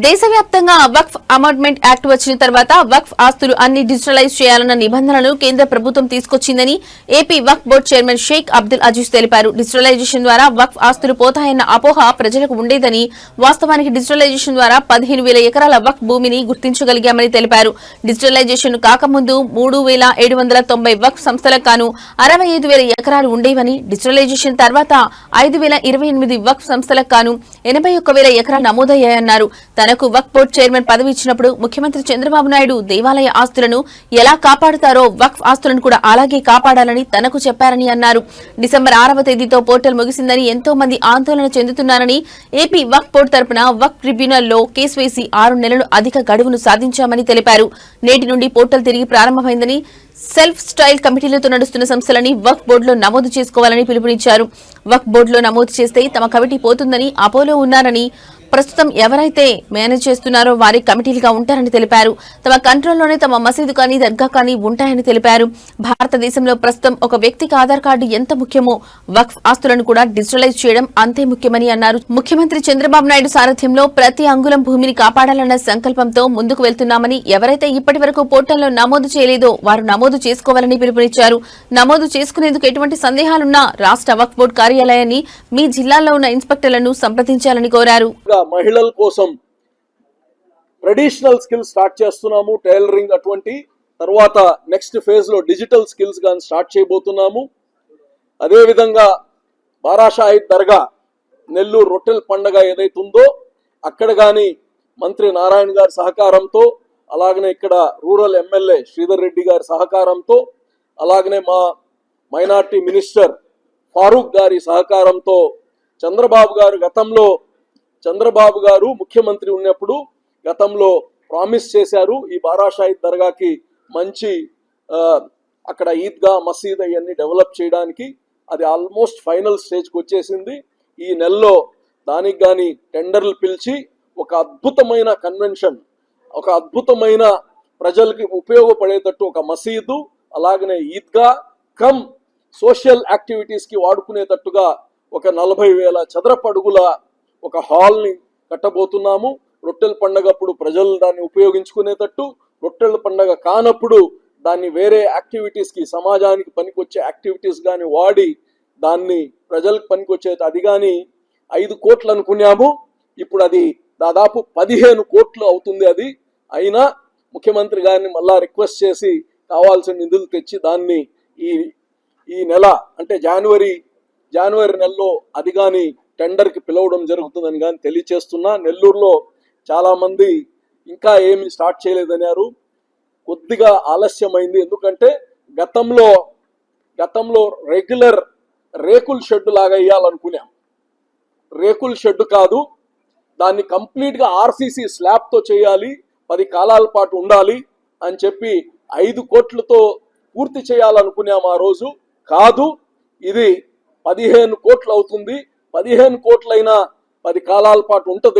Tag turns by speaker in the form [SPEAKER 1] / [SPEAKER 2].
[SPEAKER 1] దేశవ్యాప్తంగా వక్ఫ్ amendment act వచ్చిన తర్వాత వక్ఫ్ ఆస్తులు అన్ని డిజిటలైజ్ చేయాలన్న నిబంధనలను కేంద్ర ప్రభుత్వం తీసుకొచ్చిందని ఏపీ వక్ఫ్ బోర్డు చైర్మన్ షేక్ అబ్దుల్ అజీజ్ తెలిపారు. డిజిటలైజేషన్ ద్వారా వక్ఫ్ ఆస్తులు పోతాయన్న అపోహ ప్రజలకు ఉండేదని, వాస్తవానికి డిజిటలైజేషన్ ద్వారా 15,000 ఎకరాల వక్ఫ్ భూమిని గుర్తించగలిగామని తెలిపారు. డిజిటలైజేషన్ కాకముందు 3,790 వక్ఫ్ సంస్థలకు గాను 65,000 ఎకరాలు ఉండేవని, డిజిటలైజేషన్ తర్వాత 5,028 వక్ఫ్ సంస్థలకు గాను 81,000 ఎకరాలు నమోదయ్యాయన్నారు. తనకు వక్ఫ్ బోర్డు చైర్మన్ పదవి ఇచ్చినప్పుడు ముఖ్యమంత్రి చంద్రబాబు నాయుడు దేవాలయ ఆస్తులను ఎలా కాపాడుతారో వక్ఫ్ ఆస్తులను కూడా అలాగే కాపాడాలని తనకు చెప్పారని అన్నారు. డిసెంబర్ 6వ తేదీతో పోర్టల్ ముగిసిందని, ఎంతో మంది ఆందోళన చెందుతున్నారని, ఏపీ వక్ఫ్ బోర్డు తరపున వక్ఫ్ ట్రిబ్యునల్లో కేసు వేసి 6 నెలలు అధిక గడువును సాధించామని తెలిపారు. నేటి నుండి పోర్టల్ తిరిగి ప్రారంభమైందని, సెల్ఫ్ స్టైల్ కమిటీలతో నడుస్తున్న సంస్థలని వక్ఫ్ బోర్డులో నమోదు చేసుకోవాలని పిలుపునిచ్చారు. వక్ఫ్ బోర్డులో నమోదు చేస్తే తమ కమిటీ పోతుందని అపోలో ఉన్నారని, ప్రస్తుతం ఎవరైతే మేనేజ్ చేస్తున్నారో వారి కమిటీలుగా ఉంటారని తెలిపారు. తమ కంట్రోల్లోనే తమ మసీదు కానీ దర్గా కానీ ఉంటాయని తెలిపారు. భారతదేశంలో ప్రస్తుతం ఒక వ్యక్తికి ఆధార్ కార్డు ఎంత ముఖ్యమో వక్ఫ్ ఆస్తులను కూడా డిజిటలైజ్ చేయడం అంతే ముఖ్యమని అన్నారు. ముఖ్యమంత్రి చంద్రబాబు నాయుడు సారథ్యంలో ప్రతి అంగుళం భూమిని కాపాడాలన్న సంకల్పంతో ముందుకు వెళ్తున్నామని, ఎవరైతే ఇప్పటి వరకు పోర్టల్లో నమోదు చేయలేదో వారు నమోదు చేసుకోవాలని పిలుపునిచ్చారు. నమోదు చేసుకునేందుకు ఎటువంటి సందేహాలున్నా రాష్ట్ర వక్ఫ్ బోర్డు కార్యాలయాన్ని, మీ జిల్లాల్లో ఉన్న ఇన్స్పెక్టర్లను సంప్రదించాలని కోరారు.
[SPEAKER 2] మహిళల కోసం ట్రెడిషనల్ స్కిల్స్ స్టార్ట్ చేస్తున్నాము, టైలరింగ్ అటువంటి. తర్వాత నెక్స్ట్ ఫేజ్ లో డిజిటల్ స్కిల్స్ గాని స్టార్ట్ చేయబోతున్నాము. అదేవిధంగా బారాషాహిద్ దర్గా నెల్లూరు రొట్టెల పండగ ఏదైతే ఉందో అక్కడ గాని మంత్రి నారాయణ గారి సహకారంతో, అలాగనే ఇక్కడ రూరల్ ఎమ్మెల్యే శ్రీధర్ రెడ్డి గారి సహకారంతో, అలాగనే మా మైనార్టీ మినిస్టర్ ఫారూక్ గారి సహకారంతో, చంద్రబాబు గారు ముఖ్యమంత్రి ఉన్నప్పుడు గతంలో ప్రామిస్ చేశారు ఈ బారాషాహిద్ దర్గాకి మంచి అక్కడ ఈద్గా మసీద్ అవన్నీ డెవలప్ చేయడానికి. అది ఆల్మోస్ట్ ఫైనల్ స్టేజ్కి వచ్చేసింది. ఈ నెలలో దానికి కానీ టెండర్లు పిలిచి ఒక అద్భుతమైన కన్వెన్షన్, ఒక అద్భుతమైన ప్రజలకి ఉపయోగపడేటట్టు ఒక మసీదు, అలాగనే ఈద్గా కమ్ సోషల్ యాక్టివిటీస్కి వాడుకునేటట్టుగా ఒక 40,000 చదరపు అడుగుల ఒక హాల్ని కట్టబోతున్నాము. రొట్టెల పండగప్పుడు ప్రజలు దాన్ని ఉపయోగించుకునేటట్టు, రొట్టెల పండగ కానప్పుడు దాన్ని వేరే యాక్టివిటీస్కి, సమాజానికి పనికొచ్చే యాక్టివిటీస్ కానీ వాడి దాన్ని ప్రజలకు పనికొచ్చేది. అది కానీ 5 కోట్లు అనుకున్నాము, ఇప్పుడు అది దాదాపు 15 కోట్లు అవుతుంది. అది అయినా ముఖ్యమంత్రి గారిని మళ్ళా రిక్వెస్ట్ చేసి కావాల్సిన నిధులు తెచ్చి దాన్ని ఈ నెల అంటే జనవరి నెలలో అది కానీ టెండర్కి పిలవడం జరుగుతుందని కానీ తెలియచేస్తున్నా. నెల్లూరులో చాలా మంది ఇంకా ఏమి స్టార్ట్ చేయలేదన్నారు. కొద్దిగా ఆలస్యమైంది, ఎందుకంటే గతంలో రెగ్యులర్ రేకుల షెడ్ లాగా వేయాలనుకున్నాం. రేకుల షెడ్ కాదు, దాన్ని కంప్లీట్గా ఆర్సీసీ స్లాబ్తో చేయాలి, 10 కాలాల పాటు ఉండాలి అని చెప్పి 5 కోట్లతో పూర్తి చేయాలనుకున్నాం ఆ రోజు. కాదు, ఇది 15 కోట్లు అవుతుంది. 15 కోట్లైనా 10 కాలాల పాటు ఉంటుంది.